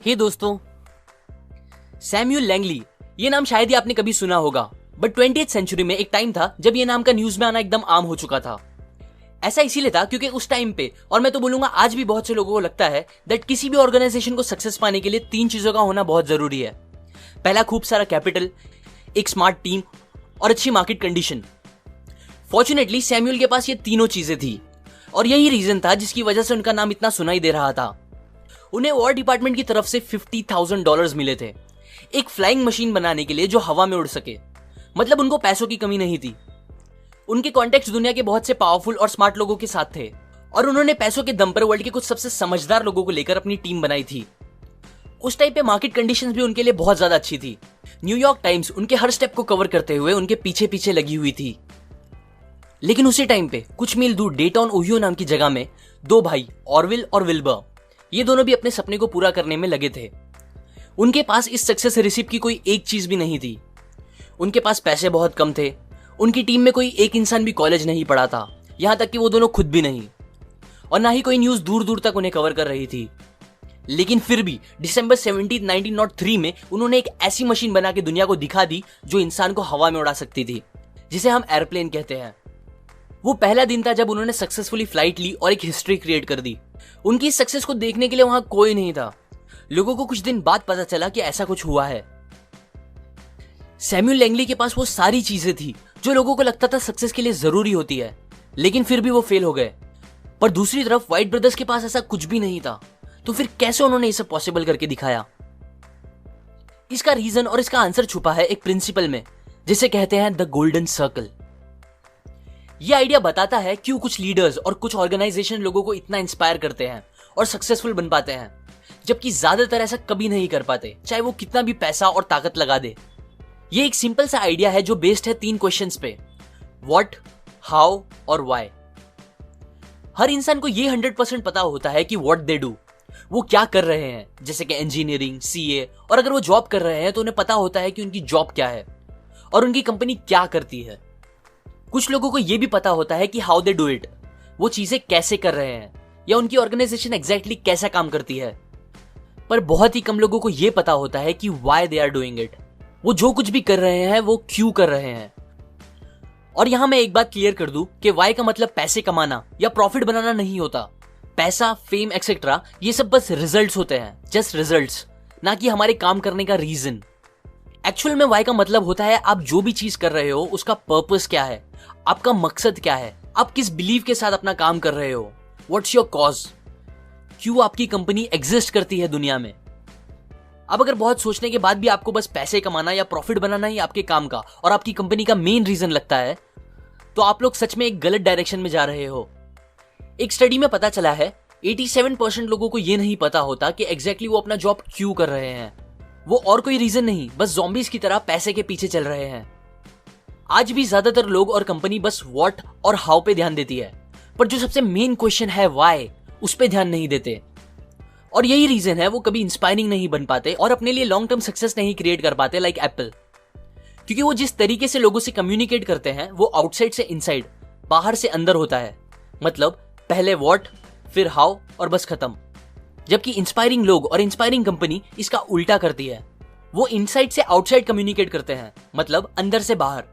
हे दोस्तों, Samuel Langley, ये नाम शायद ही आपने कभी सुना होगा, बट 20th सेंचुरी में एक टाइम था जब ये नाम का न्यूज में आना एकदम आम हो चुका था। ऐसा इसीलिए था क्योंकि उस टाइम पे, और मैं तो बोलूंगा आज भी बहुत से लोगों को लगता है दैट किसी भी ऑर्गेनाइजेशन को सक्सेस पाने के लिए 3 चीजों का होना बहुत जरूरी है। पहला, खूब सारा कैपिटल, एक स्मार्ट टीम और अच्छी मार्केट कंडीशन। फॉर्चुनेटली सैम्यूल के पास ये तीनों चीजें थी और यही रीजन था जिसकी वजह से उनका नाम इतना सुनाई दे रहा था। उन्हें वॉर डिपार्टमेंट की तरफ से $50,000 मिले थे एक फ्लाइंग मशीन बनाने के लिए जो हवा में उड़ सके। मतलब उनको पैसों की कमी नहीं थी। उनके कॉन्टेक्ट दुनिया के बहुत से पावरफुल और स्मार्ट लोगों के साथ थे और उन्होंने पैसों के दम पर वर्ल्ड के कुछ सबसे समझदार लोगों को लेकर अपनी टीम बनाई थी। उस टाइम पे मार्केट कंडीशंस भी उनके लिए बहुत ज्यादा अच्छी थी। न्यूयॉर्क टाइम्स उनके हर स्टेप को कवर करते हुए उनके पीछे पीछे लगी हुई थी। लेकिन उसी टाइम पे कुछ मील दूर डेटॉन ओहियो नाम की जगह में 2 भाई ऑरविल और विल्बर, ये दोनों भी अपने सपने को पूरा करने में लगे थे। उनके पास इस सक्सेस रेसिपी की कोई एक चीज भी नहीं थी। उनके पास पैसे बहुत कम थे। उनकी टीम में कोई एक इंसान भी कॉलेज नहीं पढ़ा था, यहां तक कि वो दोनों खुद भी नहीं, और ना ही कोई न्यूज दूर दूर तक उन्हें कवर कर रही थी। लेकिन फिर भी दिसंबर 17, 1903 में उन्होंने एक ऐसी मशीन बना के दुनिया को दिखा दी जो इंसान को हवा में उड़ा सकती थी, जिसे हम एयरप्लेन कहते हैं। वो पहला दिन था जब उन्होंने सक्सेसफुली फ्लाइट ली और एक हिस्ट्री क्रिएट कर दी। उनकी सक्सेस को देखने के लिए वहां कोई नहीं था। लोगों को कुछ दिन बाद पता चला कि ऐसा कुछ हुआ है। सैम्यूल लैंगली के पास वो सारी चीजें थी जो लोगों को लगता था सक्सेस के लिए जरूरी होती है, लेकिन फिर भी वो फेल हो गए। पर दूसरी तरफ वाइट ब्रदर्स के पास ऐसा कुछ भी नहीं था। तो फिर कैसे उन्होंने इसे पॉसिबल करके दिखाया? इसका रीजन और इसका आंसर छुपा है एक प्रिंसिपल में, जिसे कहते हैं द गोल्डन सर्कल। यह आइडिया बताता है क्यों कुछ लीडर्स और कुछ ऑर्गेनाइजेशन लोगों को इतना इंस्पायर करते हैं और सक्सेसफुल बन पाते हैं, जबकि ज्यादातर ऐसा कभी नहीं कर पाते, चाहे वो कितना भी पैसा और ताकत लगा दे। ये एक सिंपल सा आइडिया है जो बेस्ड है 3 क्वेश्चंस पे, व्हाट, हाउ और व्हाई। हर इंसान को ये 100% पता होता है कि व्हाट दे डू, वो क्या कर रहे हैं, जैसे कि इंजीनियरिंग, सीए, और अगर वो जॉब कर रहे हैं तो उन्हें पता होता है कि उनकी जॉब क्या है और उनकी कंपनी क्या करती है। कुछ लोगों को यह भी पता होता है कि हाउ दे डू इट, वो चीजें कैसे कर रहे हैं या उनकी ऑर्गेनाइजेशन एग्जैक्टली कैसा काम करती है। पर बहुत ही कम लोगों को यह पता होता है कि why they are doing it, वो जो कुछ भी कर रहे हैं वो क्यों कर रहे हैं। और यहां मैं एक बात क्लियर कर दूं कि व्हाई का मतलब पैसे कमाना या प्रॉफिट बनाना नहीं होता। पैसा, फेम एक्सेट्रा, ये सब बस रिजल्ट्स होते हैं, जस्ट रिजल्ट्स, ना कि हमारे काम करने का रीजन। एक्चुअल में व्हाई का मतलब होता है आप जो भी चीज कर रहे हो उसका पर्पस क्या है, आपका मकसद क्या है, आप किस बिलीव के साथ अपना काम कर रहे हो, व्हाट्स योर कॉज, क्यों आपकी कंपनी एग्जिस्ट करती है दुनिया में। अब अगर बहुत सोचने के बाद भी आपको बस पैसे कमाना या प्रॉफिट बनाना ही आपके काम का और आपकी कंपनी का मेन रीजन लगता है, तो आप लोग सच में एक गलत डायरेक्शन में जा रहे हो। एक स्टडी में पता चला है 87% लोगों को यह नहीं पता होता कि एग्जैक्टली वो अपना जॉब क्यों कर रहे हैं। वो और कोई रीजन नहीं, बस ज़ॉम्बीज की तरह पैसे के पीछे चल रहे हैं। आज भी ज्यादातर लोग और कंपनी बस व्हाट और हाउ पे ध्यान देती है, पर जो सबसे मेन क्वेश्चन है व्हाई, उस पे ध्यान नहीं देते। और यही रीजन है वो कभी इंस्पायरिंग नहीं बन पाते और अपने लिए लॉन्ग टर्म सक्सेस नहीं क्रिएट कर पाते लाइक एप्पल। क्योंकि वो जिस तरीके से लोगों से कम्युनिकेट करते हैं वो आउटसाइड से इनसाइड, बाहर से अंदर होता है। मतलब पहले व्हाट, फिर हाउ और बस खत्म। जबकि इंस्पायरिंग लोग और इंस्पायरिंग कंपनी इसका उल्टा करती है। वो इनसाइड से आउटसाइड कम्युनिकेट करते हैं, मतलब अंदर से बाहर।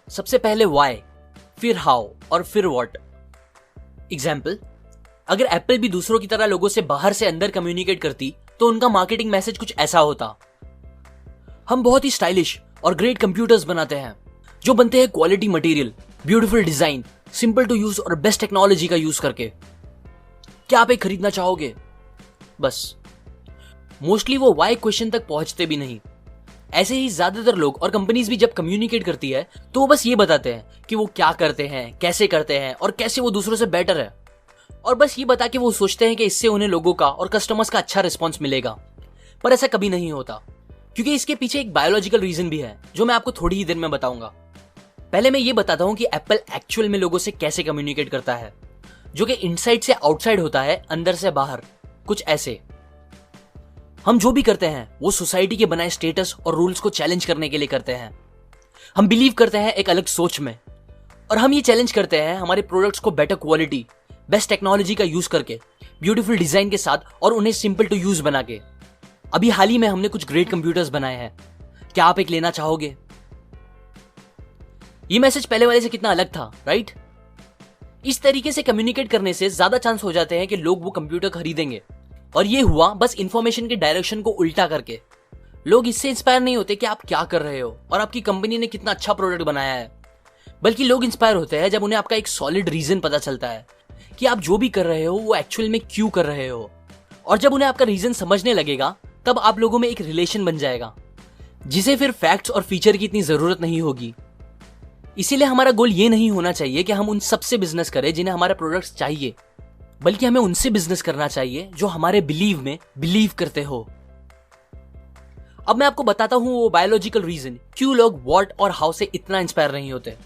सबसे पहले व्हाई, फिर हाउ और फिर व्हाट। एग्जाम्पल, अगर एप्पल भी दूसरों की तरह लोगों से बाहर से अंदर कम्युनिकेट करती तो उनका मार्केटिंग मैसेज कुछ ऐसा होता, हम बहुत ही स्टाइलिश और ग्रेट कंप्यूटर्स बनाते हैं जो बनते हैं quality material, beautiful design, simple to use और बेस्ट टेक्नोलॉजी का यूज करके। क्या आप एक खरीदना चाहोगे? बस मोस्टली वो व्हाई क्वेश्चन तक पहुंचते भी नहीं। ऐसे ही ज्यादातर लोग और कंपनीज भी जब कम्युनिकेट करती है तो वो बस ये बताते हैं कि वो क्या करते हैं, कैसे करते हैं और कैसे वो दूसरों से बेटर है, और बस ये बता के वो सोचते हैं कि इससे उन्हें लोगों का और कस्टमर्स का अच्छा रिस्पॉन्स मिलेगा। पर ऐसा कभी नहीं होता, क्योंकि इसके पीछे एक बायोलॉजिकल रीजन भी है जो मैं आपको थोड़ी ही देर में बताऊंगा। पहले मैं ये बताता हूं कि एप्पल एक्चुअल में लोगों से कैसे कम्युनिकेट करता है, जो कि इनसाइड से आउटसाइड होता है, अंदर से बाहर। कुछ ऐसे, हम जो भी करते हैं वो सोसाइटी के बनाए स्टेटस और रूल्स को चैलेंज करने के लिए करते हैं। हम बिलीव करते हैं एक अलग सोच में, और हम ये चैलेंज करते हैं हमारे प्रोडक्ट्स को बेटर क्वालिटी, बेस्ट टेक्नोलॉजी का यूज करके, ब्यूटीफुल डिजाइन के साथ और उन्हें सिंपल टू यूज बना के। अभी हाल ही में हमने कुछ ग्रेट कंप्यूटर्स बनाए हैं, क्या आप एक लेना चाहोगे? ये मैसेज पहले वाले से कितना अलग था, राइट? इस तरीके से कम्युनिकेट करने से ज्यादा चांस हो जाते हैं कि लोग वो कंप्यूटर खरीदेंगे, और ये हुआ बस इंफॉर्मेशन के डायरेक्शन को उल्टा करके। लोग इससे इंस्पायर नहीं होते कि आप क्या कर रहे हो और आपकी कंपनी ने कितना अच्छा प्रोडक्ट बनाया है, बल्कि लोग इंस्पायर होते हैं जब उन्हें आपका एक सॉलिड रीजन पता चलता है कि आप जो भी कर रहे हो वो एक्चुअल में क्यों कर रहे हो। और जब उन्हें आपका रीजन समझने लगेगा तब आप लोगों में एक रिलेशन बन जाएगा, जिसे फिर फैक्ट्स और फीचर की इतनी जरूरत नहीं होगी। इसीलिए हमारा गोल ये नहीं होना चाहिए कि हम उन सबसे बिजनेस करें जिन्हें हमारे प्रोडक्ट्स चाहिए, बल्कि हमें उनसे बिजनेस करना चाहिए जो हमारे बिलीव में बिलीव करते हो। अब मैं आपको बताता हूं वो बायोलॉजिकल रीजन क्यों लोग व्हाट और हाउ से इतना इंस्पायर नहीं होते।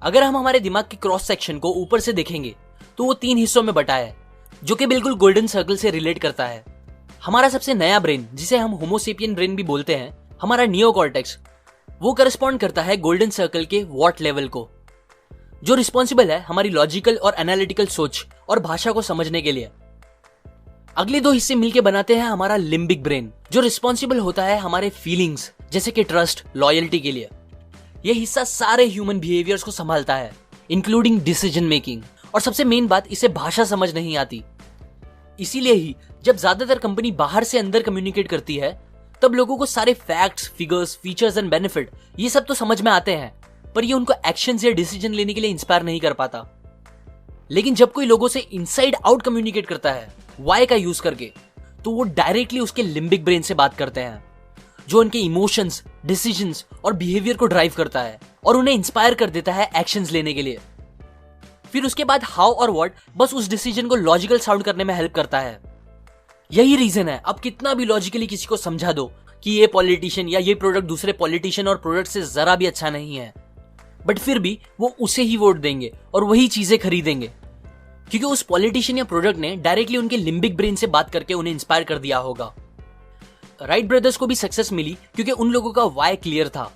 अगर हम हमारे दिमाग के क्रॉस सेक्शन को ऊपर से देखेंगे तो वो 3 हिस्सों में बटा है, जो कि बिल्कुल गोल्डन सर्कल से रिलेट करता है। हमारा सबसे नया ब्रेन, जिसे हम होमोसेपियन ब्रेन भी बोलते हैं, हमारा नियोकॉर्टेक्स, वो करस्पॉन्ड करता है गोल्डन सर्कल के व्हाट लेवल को, जो रिस्पॉन्सिबल है हमारी लॉजिकल और एनालिटिकल सोच और भाषा को समझने के लिए। अगले 2 हिस्से मिलकर बनाते हैं हमारा लिम्बिक ब्रेन, जो रिस्पॉन्सिबल होता है हमारे फीलिंग्स जैसे कि ट्रस्ट, लॉयल्टी के लिए। यह हिस्सा सारे ह्यूमन बिहेवियर्स को संभालता है, इंक्लूडिंग डिसीजन मेकिंग। और सबसे मेन बात, इसे भाषा समझ नहीं आती। इसीलिए ही जब ज्यादातर कंपनी बाहर से अंदर कम्युनिकेट करती है तब लोगों को सारे facts, figures, features and benefit ये सब तो समझ में आते हैं, पर ये उनको एक्शंस या डिसीजन लेने के लिए इंस्पायर नहीं कर पाता। लेकिन जब कोई लोगों से इनसाइड आउट कम्युनिकेट करता है वाई का यूज करके, तो वो डायरेक्टली उसके लिम्बिक ब्रेन से बात करते हैं, जो उनके इमोशंस, डिसीजंस और बिहेवियर को ड्राइव करता है और उन्हें इंस्पायर कर देता है एक्शंस लेने के लिए। फिर उसके बाद हाउ और व्हाट बस उस डिसीजन को लॉजिकल साउंड करने में हेल्प करता है। यही रीजन है आप कितना भी लॉजिकली किसी को समझा दो कि ये पॉलिटिशियन या ये प्रोडक्ट दूसरे पॉलिटिशियन और प्रोडक्ट से जरा भी अच्छा नहीं है, बट फिर भी वो उसे ही वोट देंगे और वही चीजें खरीदेंगे, क्योंकि उस पॉलिटिशियन या प्रोडक्ट ने डायरेक्टली उनके लिम्बिक ब्रेन से बात करके उन्हें इंस्पायर कर दिया होगा। राइट ब्रदर्स को भी सक्सेस मिली क्योंकि उन लोगों का वाई क्लियर था।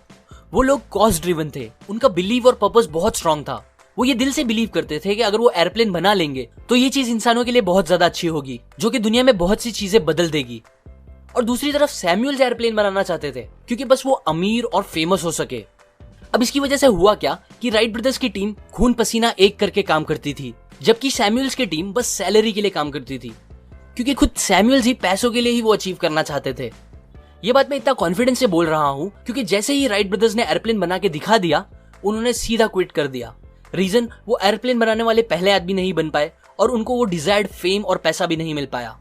वो लोग कॉज ड्रिवन थे, उनका बिलीव और पर्पस बहुत स्ट्रांग था। वो ये दिल से बिलीव करते थे कि अगर वो एयरप्लेन बना लेंगे तो ये चीज इंसानों के लिए बहुत ज्यादा अच्छी होगी, जो कि दुनिया में बहुत सी चीजें बदल देगी। और दूसरी तरफ सैमुअल्स एयरप्लेन बनाना चाहते थे क्योंकि बस वो अमीर और फेमस हो सके। अब इसकी वजह से हुआ क्या कि राइट ब्रदर्स की टीम खून पसीना एक करके काम करती थी, जबकि सैमुअल्स की टीम बस सैलरी के लिए काम करती थी, क्योंकि खुद सैमुअल्स ही पैसों के लिए ही वो अचीव करना चाहते थे। ये बात मैं इतना कॉन्फिडेंस से बोल रहा हूं क्योंकि जैसे ही राइट ब्रदर्स ने एयरप्लेन बना के दिखा दिया, उन्होंने सीधा क्विट कर दिया। रीजन, वो एयरप्लेन बनाने वाले पहले आदमी नहीं बन पाए और उनको वो डिजायर्ड फेम और पैसा भी नहीं मिल पाया।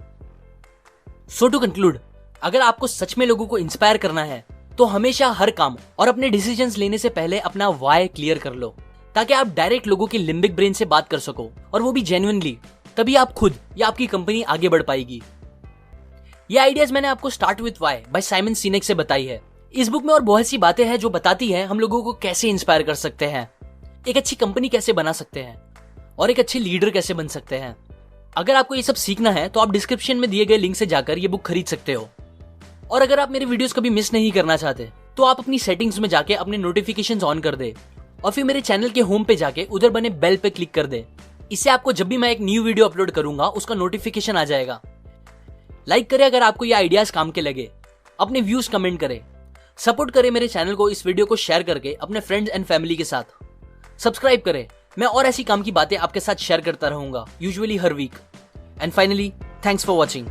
सो टू कंक्लूड, अगर आपको सच में लोगों को इंस्पायर करना है तो हमेशा हर काम और अपने डिसीजंस लेने से पहले अपना वाई क्लियर कर लो, ताकि आप डायरेक्ट लोगों के लिम्बिक ब्रेन से बात कर सको, और वो भी जेन्युइनली। तभी आप खुद या आपकी कंपनी आगे बढ़ पाएगी। ये आइडियाज मैंने आपको start with why by Simon Sinek से बताई है। इस बुक में और बहुत सी बातें हैं जो बताती है हम लोगों को कैसे इंस्पायर कर सकते हैं, एक अच्छी कंपनी कैसे बना सकते हैं और एक अच्छे लीडर कैसे बन सकते हैं। अगर आपको ये सब सीखना है तो आप डिस्क्रिप्शन में दिए गए लिंक से जाकर ये बुक खरीद सकते हो। और अगर आप मेरे वीडियोस कभी मिस नहीं करना चाहते तो आप अपनी सेटिंग्स में जाके अपने नोटिफिकेशंस ऑन कर दे और फिर मेरे चैनल के होम पे जाके उधर बने बेल पे क्लिक कर दे। इससे आपको जब भी मैं एक न्यू वीडियो अपलोड करूंगा उसका नोटिफिकेशन आ जाएगा। लाइक करें अगर आपको ये आइडियाज काम के लगे, अपने व्यूज कमेंट करें, सपोर्ट करें मेरे चैनल को इस वीडियो को शेयर करके अपने फ्रेंड्स एंड फैमिली के साथ, सब्सक्राइब करें। मैं और ऐसी काम की बातें आपके साथ शेयर करता रहूंगा, यूजुअली हर week. And finally, thanks for watching.